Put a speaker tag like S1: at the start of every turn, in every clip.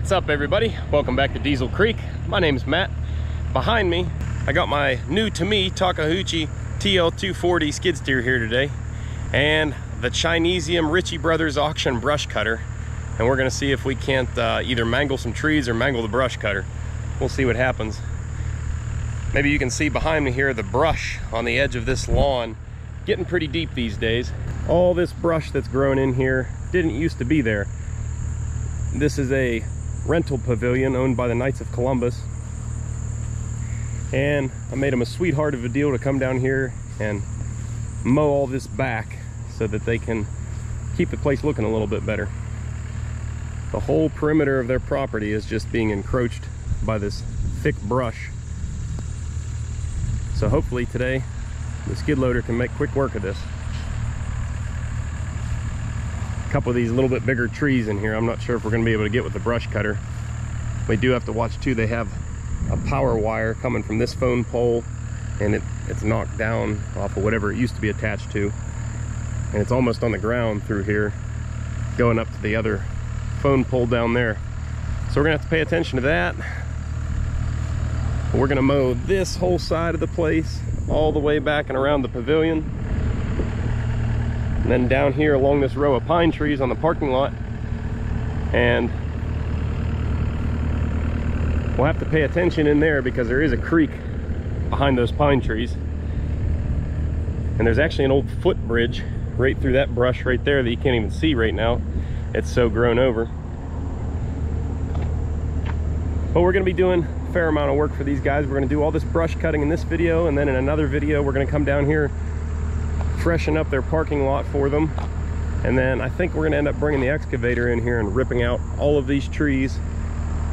S1: What's up, everybody? Welcome back to Diesel Creek. My name's Matt. Behind me, I got my new to me Takeuchi TL240 skid steer here today, and the Chineasium Ritchie Brothers auction brush cutter. And we're gonna see if we can't either mangle some trees or mangle the brush cutter. We'll see what happens. Maybe you can see behind me here the brush on the edge of this lawn getting pretty deep these days. All this brush that's grown in here didn't used to be there. This is a rental pavilion owned by the Knights of Columbus, and I made them a sweetheart of a deal to come down here and mow all this back so that they can keep the place looking a little bit better. The whole perimeter of their property is just being encroached by this thick brush. So hopefully today the skid loader can make quick work of this. A couple of these little bit bigger trees in here, I'm not sure if we're going to be able to get with the brush cutter. We do have to watch too, they have a power wire coming from this phone pole, and it's knocked down off of whatever it used to be attached to, and it's almost on the ground through here going up to the other phone pole down there. So we're gonna have to pay attention to that. We're gonna mow this whole side of the place all the way back and around the pavilion, and then down here along this row of pine trees on the parking lot. And we'll have to pay attention in there because there is a creek behind those pine trees, and there's actually an old footbridge right through that brush right there that you can't even see right now. It's so grown over. But we're going to be doing a fair amount of work for these guys. We're going to do all this brush cutting in this video, and then in another video we're going to come down here, freshen up their parking lot for them, and then I think we're going to end up bringing the excavator in here and ripping out all of these trees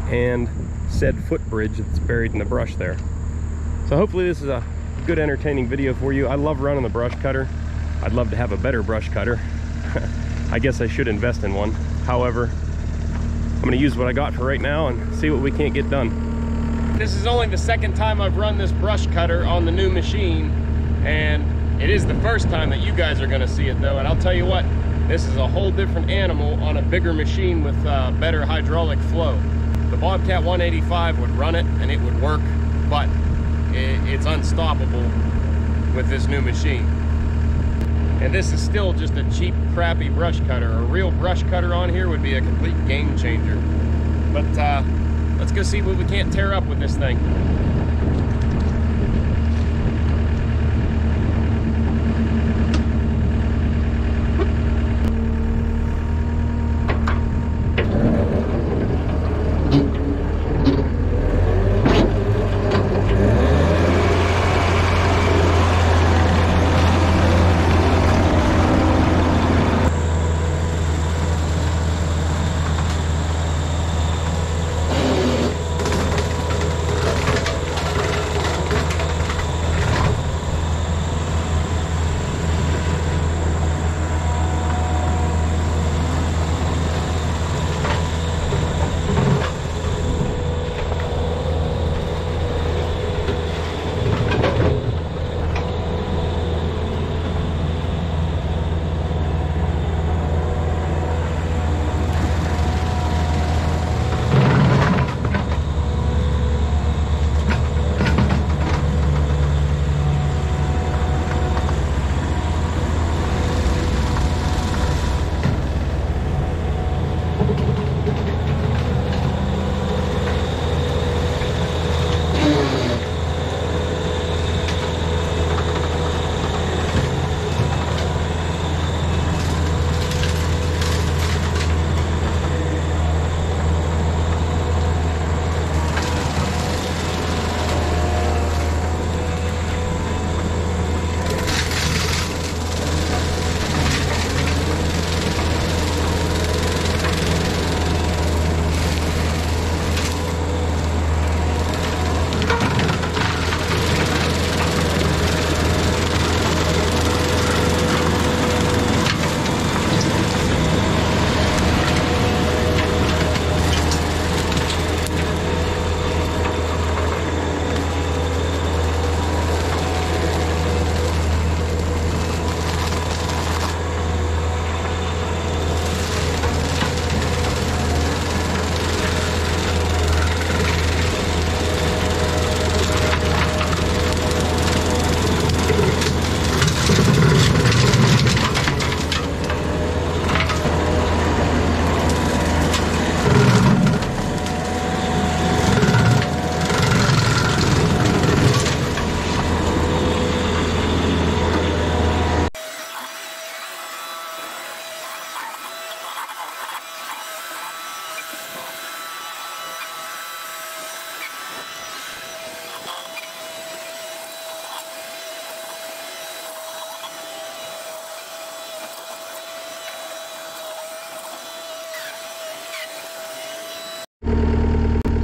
S1: and said footbridge that's buried in the brush there. So hopefully this is a good entertaining video for you. I love running the brush cutter. I'd love to have a better brush cutter. I guess I should invest in one. However, I'm going to use what I got for right now and see what we can't get done. This is only the second time I've run this brush cutter on the new machine, and it is the first time that you guys are going to see it though. And I'll tell you what, this is a whole different animal on a bigger machine with better hydraulic flow. The Bobcat 185 would run it and it would work, but it's unstoppable with this new machine. And this is still just a cheap, crappy brush cutter. A real brush cutter on here would be a complete game changer. But let's go see what we can't tear up with this thing.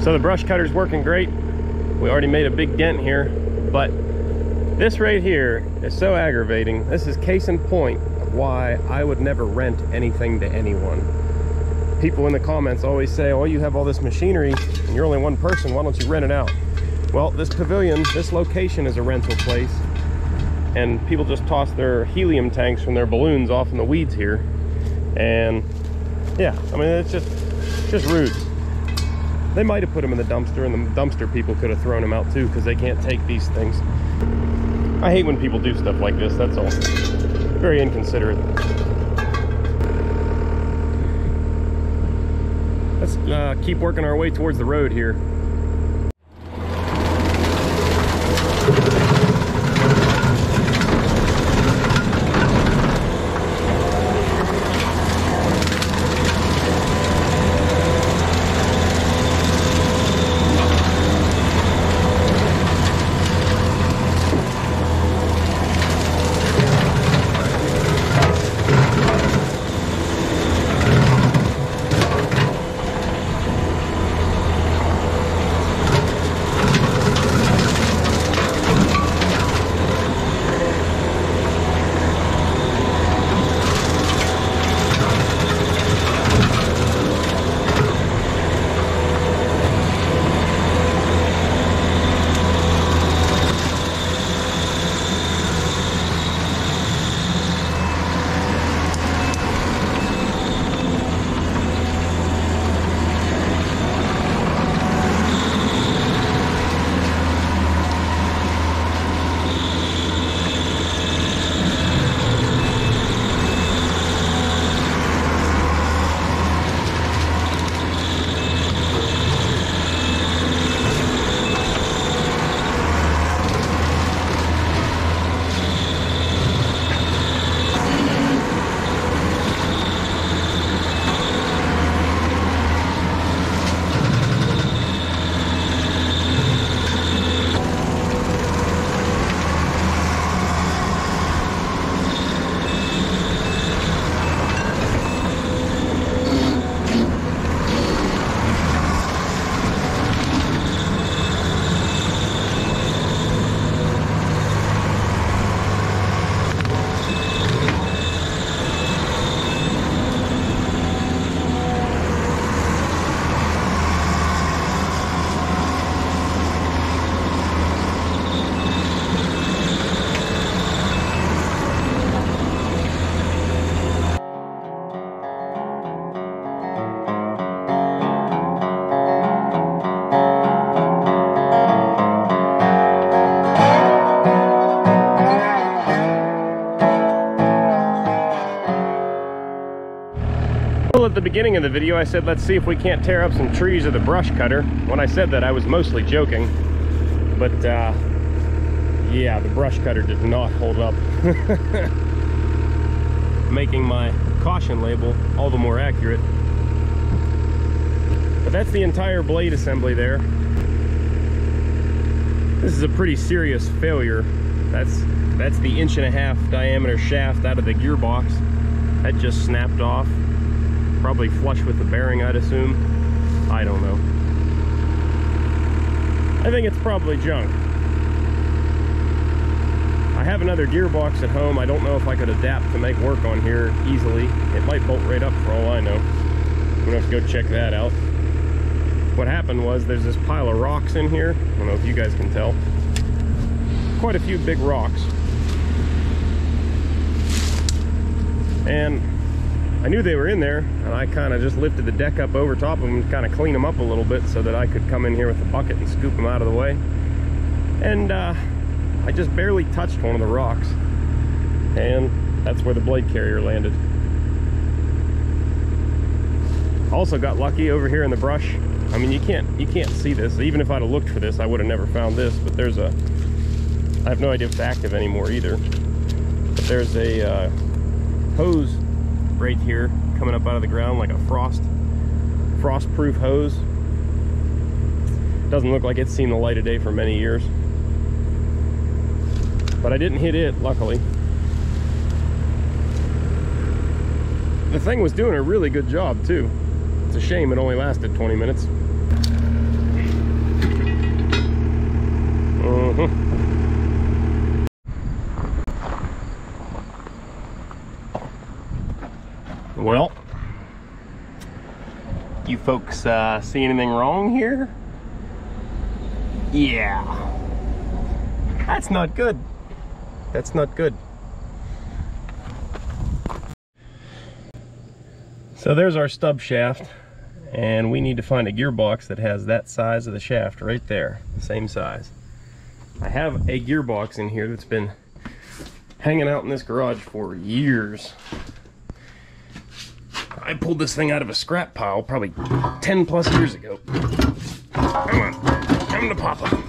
S1: So the brush cutter's working great. We already made a big dent here, but this right here is so aggravating. This is case in point of why I would never rent anything to anyone. People in the comments always say, oh, you have all this machinery and you're only one person, why don't you rent it out? Well, this pavilion, this location is a rental place, and people just toss their helium tanks from their balloons off in the weeds here. And yeah, I mean, it's just rude. They might have put them in the dumpster, and the dumpster people could have thrown them out too, because they can't take these things. I hate when people do stuff like this, that's all. Very inconsiderate. Let's keep working our way towards the road here. At the beginning of the video I said let's see if we can't tear up some trees with the brush cutter. When I said that I was mostly joking, but yeah, the brush cutter did not hold up. Making my caution label all the more accurate. But that's the entire blade assembly there. This is a pretty serious failure. That's the 1.5-inch diameter shaft out of the gearbox. That just snapped off. Probably flush with the bearing, I'd assume. I don't know. I think it's probably junk. I have another gearbox at home. I don't know if I could adapt to make work on here easily. It might bolt right up for all I know. I'm gonna have to go check that out. What happened was there's this pile of rocks in here. I don't know if you guys can tell. Quite a few big rocks. And I knew they were in there, and I kind of just lifted the deck up over top of them to kind of clean them up a little bit so that I could come in here with the bucket and scoop them out of the way. And I just barely touched one of the rocks, and that's where the blade carrier landed. Also got lucky over here in the brush. I mean, you can't see this. Even if I'd have looked for this, I would have never found this. But there's a, I have no idea if it's active anymore either. But there's a hose right here coming up out of the ground, like a frost-proof hose. Doesn't look like it's seen the light of day for many years. But I didn't hit it, luckily. The thing was doing a really good job too. It's a shame it only lasted 20 minutes. Folks see anything wrong here? Yeah. That's not good. That's not good. So there's our stub shaft, and we need to find a gearbox that has that size of the shaft right there, same size. I have a gearbox in here that's been hanging out in this garage for years. I pulled this thing out of a scrap pile probably 10 plus years ago. Come on, come to Papa.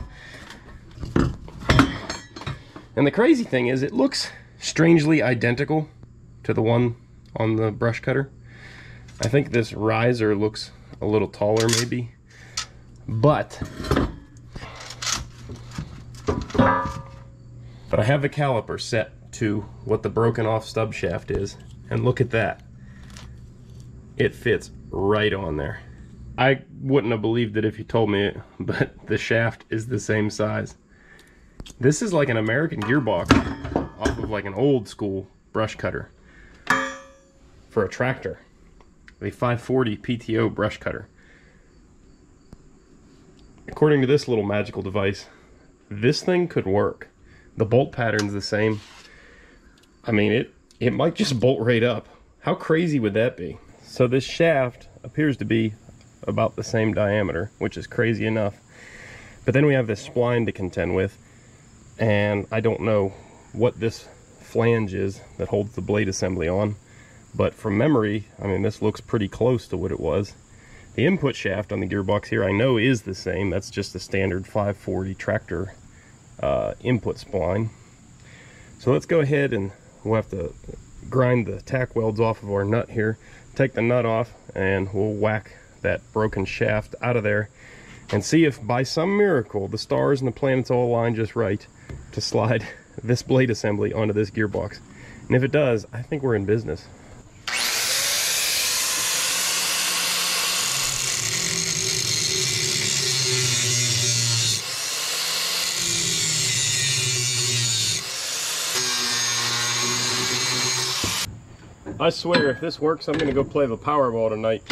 S1: And the crazy thing is, it looks strangely identical to the one on the brush cutter. I think this riser looks a little taller maybe, but I have the caliper set to what the broken off stub shaft is, and look at that. It fits right on there. I wouldn't have believed it if you told me it, but the shaft is the same size. This is like an American gearbox off of like an old school brush cutter for a tractor. A 540 PTO brush cutter. According to this little magical device, this thing could work. The bolt pattern's the same. I mean, it might just bolt right up. How crazy would that be? So this shaft appears to be about the same diameter, which is crazy enough. But then we have this spline to contend with, and I don't know what this flange is that holds the blade assembly on. But from memory, I mean, this looks pretty close to what it was. The input shaft on the gearbox here I know is the same. That's just the standard 540 tractor input spline. So let's go ahead and we'll have to grind the tack welds off of our nut here, take the nut off, and we'll whack that broken shaft out of there and see if by some miracle the stars and the planets all align just right to slide this blade assembly onto this gearbox. And if it does, I think we're in business. I swear, if this works, I'm going to go play the Powerball tonight.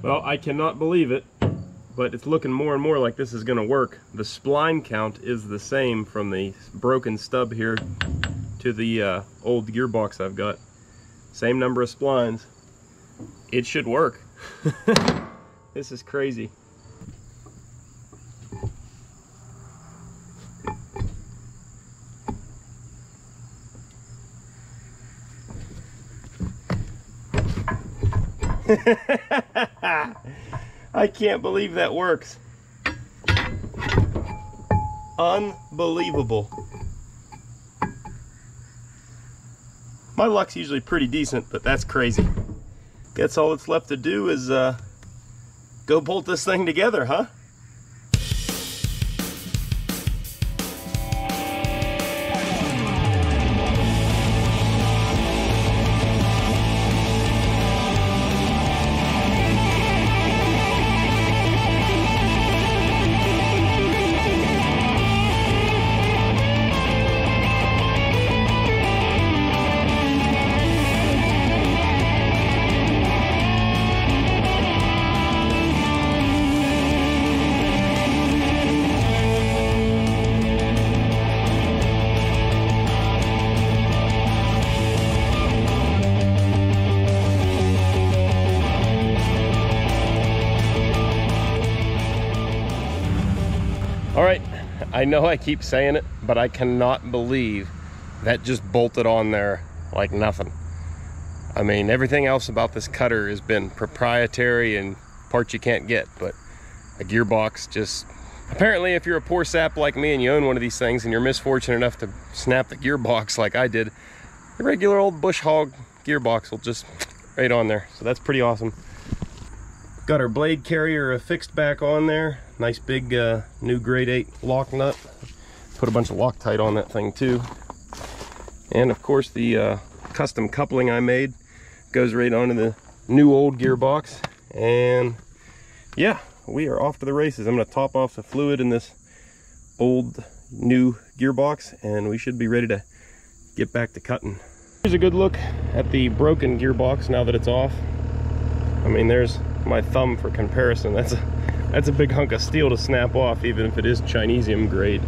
S1: Well, I cannot believe it, but it's looking more and more like this is going to work. The spline count is the same from the broken stub here to the old gearbox I've got. Same number of splines. It should work. This is crazy. I can't believe that works. Unbelievable. My luck's usually pretty decent, but that's crazy. Guess all that's left to do is go bolt this thing together, huh? All right, I know I keep saying it, but I cannot believe that just bolted on there like nothing. I mean, everything else about this cutter has been proprietary and parts you can't get, but a gearbox just... Apparently, if you're a poor sap like me and you own one of these things and you're misfortunate enough to snap the gearbox like I did, a regular old bush hog gearbox will just right on there. So that's pretty awesome. Got our blade carrier fixed back on there. Nice big new grade 8 lock nut. Put a bunch of Loctite on that thing too. And of course the custom coupling I made goes right onto the new old gearbox. And yeah, we are off to the races. I'm going to top off the fluid in this old new gearbox and we should be ready to get back to cutting. Here's a good look at the broken gearbox now that it's off. I mean, there's my thumb for comparison. That's a big hunk of steel to snap off, even if it is Chineasium grade.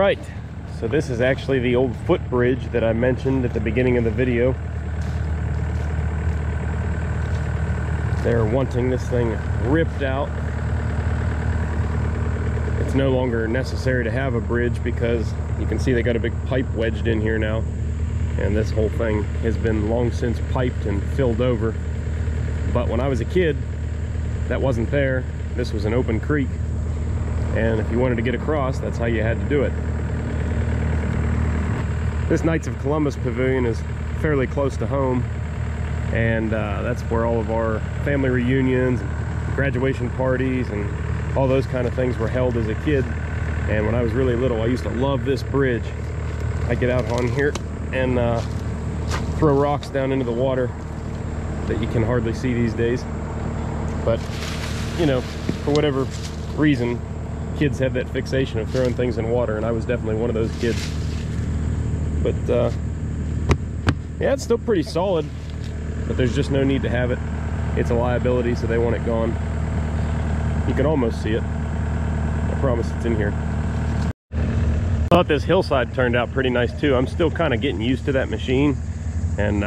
S1: right, so this is actually the old footbridge that I mentioned at the beginning of the video. They're wanting this thing ripped out. It's no longer necessary to have a bridge because you can see they got a big pipe wedged in here now, and this whole thing has been long since piped and filled over. But when I was a kid, that wasn't there. This was an open creek, and if you wanted to get across, that's how you had to do it. This Knights of Columbus pavilion is fairly close to home, and that's where all of our family reunions, graduation parties, and all those kind of things were held as a kid. And when I was really little, I used to love this bridge. I'd get out on here and throw rocks down into the water that you can hardly see these days. But, you know, for whatever reason, kids have that fixation of throwing things in water, and I was definitely one of those kids. But yeah, it's still pretty solid, but there's just no need to have it. It's a liability, so they want it gone. You can almost see it. I promise it's in here. I thought this hillside turned out pretty nice too. I'm still kind of getting used to that machine and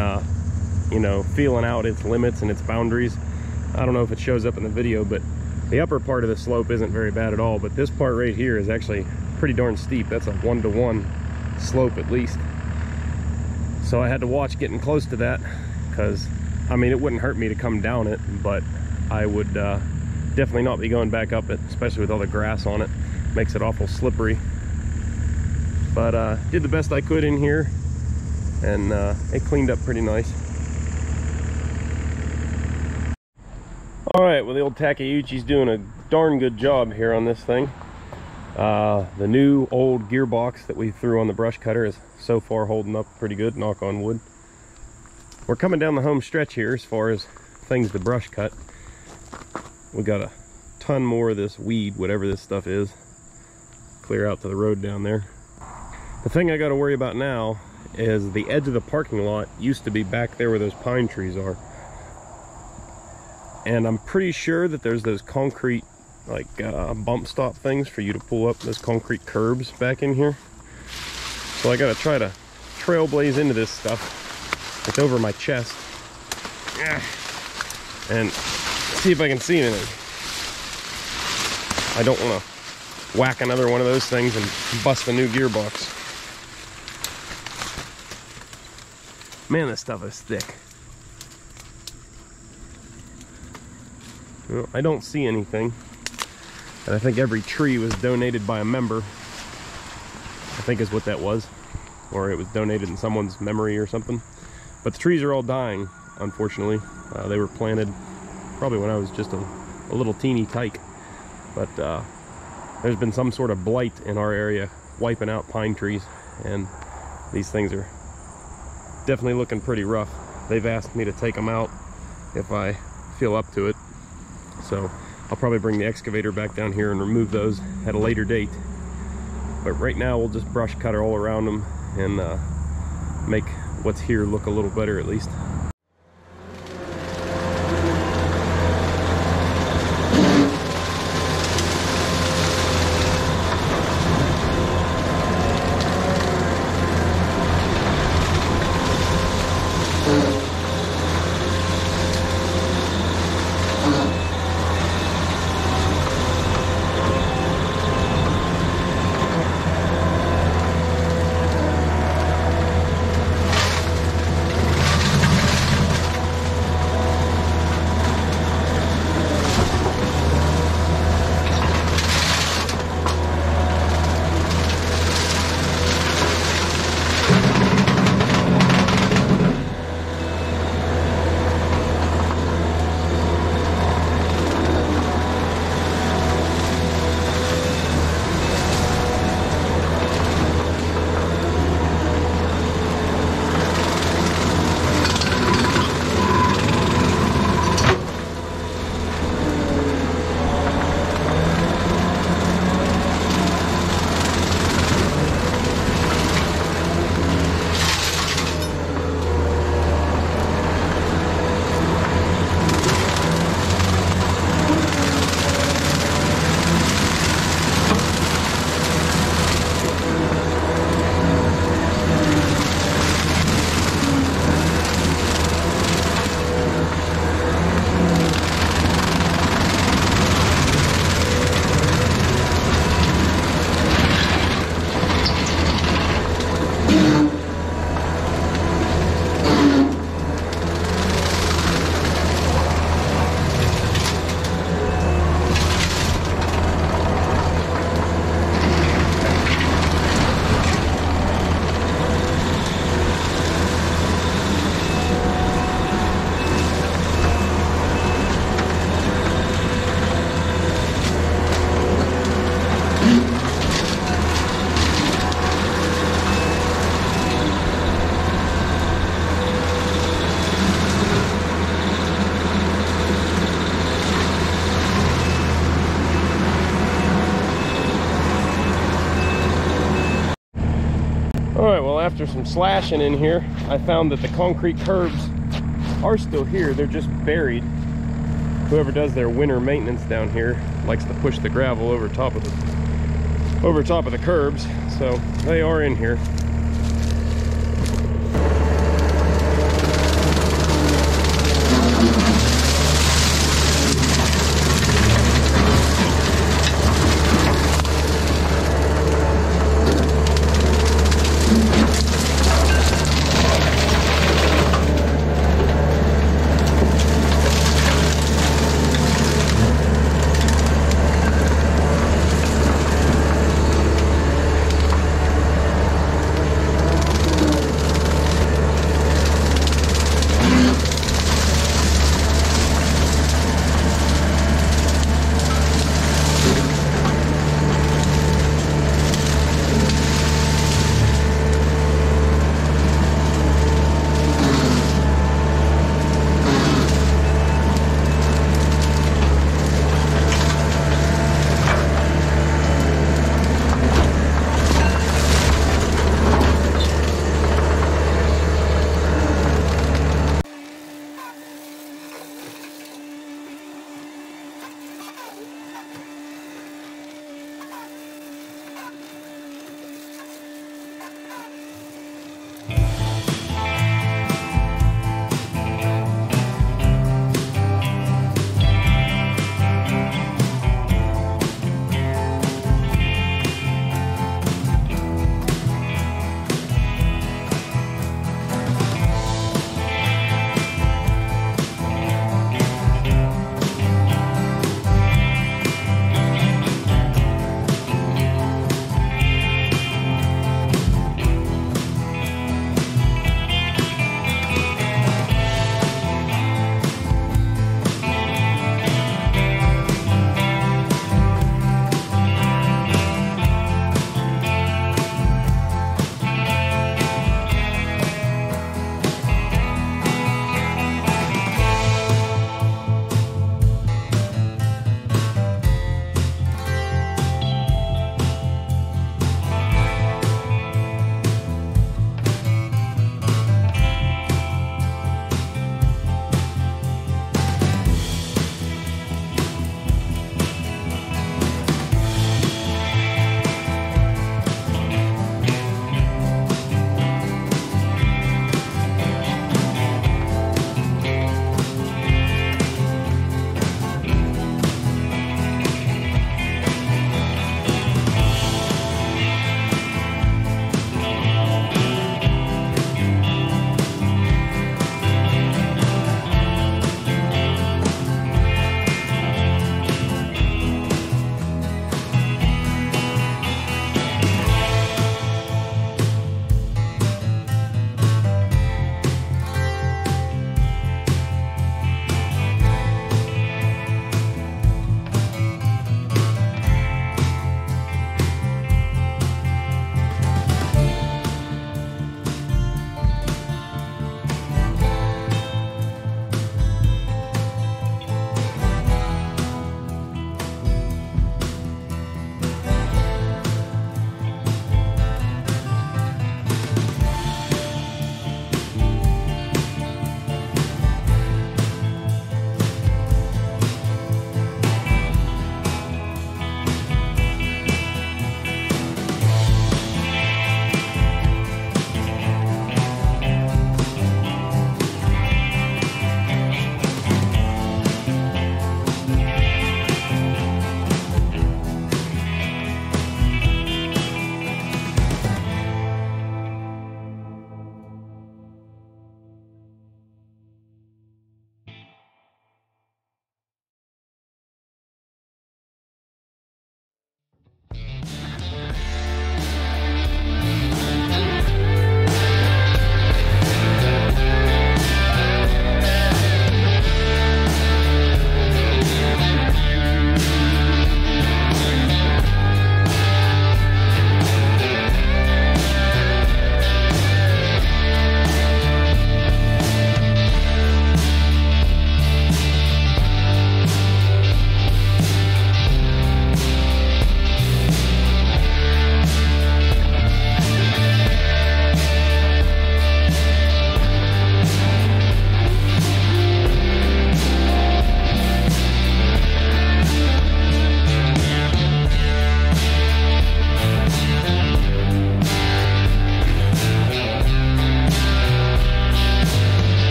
S1: you know, feeling out its limits and its boundaries. I don't know if it shows up in the video, but the upper part of the slope isn't very bad at all, but this part right here is actually pretty darn steep. That's a 1-to-1 slope at least. So I had to watch getting close to that, because I mean, it wouldn't hurt me to come down it, but I would definitely not be going back up it, especially with all the grass on it. Makes it awful slippery. But did the best I could in here, and it cleaned up pretty nice. All right, well, the old Takeuchi's doing a darn good job here on this thing. The new old gearbox that we threw on the brush cutter is so far holding up pretty good, knock on wood. We're coming down the home stretch here as far as things to brush cut. We got a ton more of this weed, whatever this stuff is, clear out to the road down there. The thing I got to worry about now is the edge of the parking lot used to be back there where those pine trees are. And I'm pretty sure that there's those concrete, like bump stop things for you to pull up those concrete curbs back in here. So I got to try to trailblaze into this stuff. It's over my chest. And see if I can see anything. I don't want to whack another one of those things and bust a new gearbox. Man, this stuff is thick. Well, I don't see anything. And I think every tree was donated by a member. I think is what that was. Or it was donated in someone's memory or something. But the trees are all dying, unfortunately. They were planted probably when I was just a little teeny tyke. But there's been some sort of blight in our area, wiping out pine trees. And these things are definitely looking pretty rough. They've asked me to take them out if I feel up to it. So I'll probably bring the excavator back down here and remove those at a later date. But right now we'll just brush cutter all around them and make what's here look a little better at least. after some slashing in here, I found that the concrete curbs are still here. They're just buried. Whoever does their winter maintenance down here likes to push the gravel over top of the curbs, so they are in here.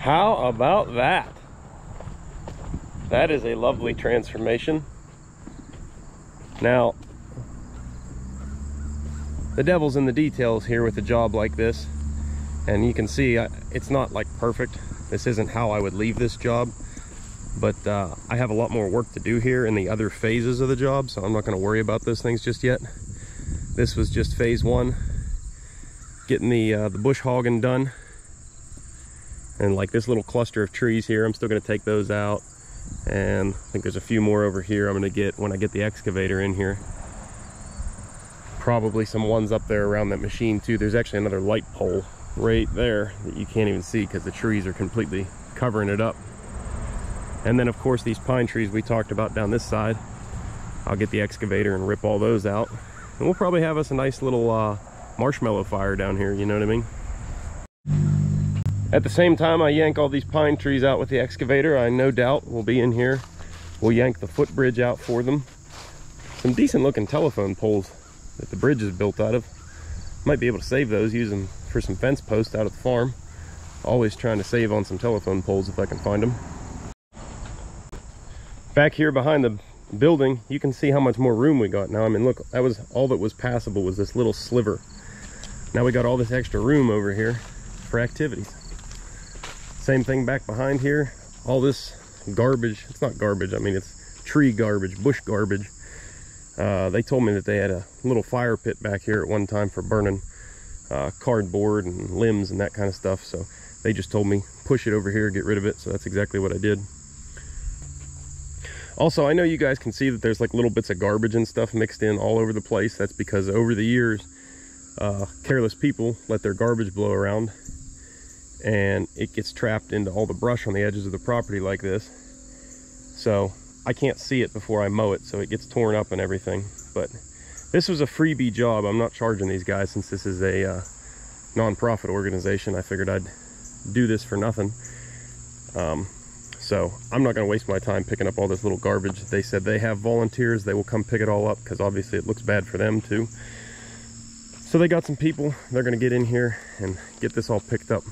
S1: How about that? That is a lovely transformation. Now, the devil's in the details here with a job like this. And you can see it's not like perfect. This isn't how I would leave this job. But I have a lot more work to do here in the other phases of the job, so I'm not going to worry about those things just yet. This was just phase one, getting the bush hogging done. And like this little cluster of trees here, I'm still going to take those out. And I think there's a few more over here I'm going to get when I get the excavator in here. Probably some ones up there around that machine too. There's actually another light pole right there that you can't even see because the trees are completely covering it up. And then of course these pine trees we talked about down this side, I'll get the excavator and rip all those out. And we'll probably have us a nice little marshmallow fire down here, you know what I mean? At the same time I yank all these pine trees out with the excavator, I no doubt will be in here. We'll yank the footbridge out for them. Some decent looking telephone poles that the bridge is built out of. Might be able to save those, use them for some fence posts out at the farm. Always trying to save on some telephone poles if I can find them. Back here behind the building, you can see how much more room we got now. I mean, look, that was all that was passable was this little sliver. Now we got all this extra room over here for activities. Same thing back behind here. All this garbage, it's not garbage, I mean it's tree garbage, bush garbage. They told me that they had a little fire pit back here at one time for burning cardboard and limbs and that kind of stuff. So they just told me push it over here, get rid of it. So that's exactly what I did. Also, I know you guys can see that there's like little bits of garbage and stuff mixed in all over the place. That's because over the years, careless people let their garbage blow around and it gets trapped into all the brush on the edges of the property like this. So I can't see it before I mow it, so it gets torn up and everything. But this was a freebie job. I'm not charging these guys since this is a non-profit organization. I figured I'd do this for nothing. So I'm not going to waste my time picking up all this little garbage. They said they have volunteers. They will come pick it all up because obviously it looks bad for them too. So they got some people. They're going to get in here and get this all picked up.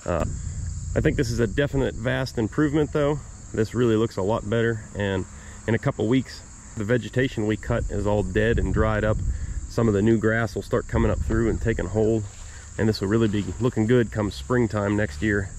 S1: I think this is a definite vast improvement though. This really looks a lot better, and in a couple weeks the vegetation we cut is all dead and dried up. Some of the new grass will start coming up through and taking hold, and this will really be looking good come springtime next year.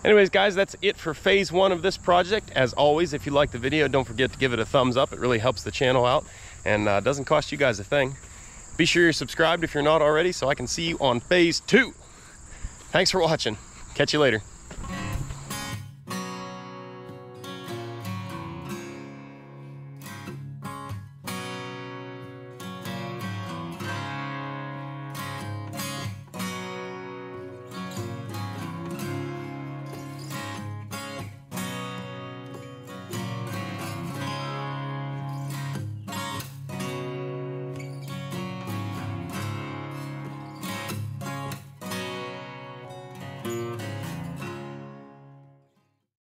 S1: Anyways, guys, that's it for phase one of this project. As always, if you like the video, don't forget to give it a thumbs up. It really helps the channel out and doesn't cost you guys a thing. Be sure you're subscribed if you're not already so I can see you on phase two. Thanks for watching. Catch you later.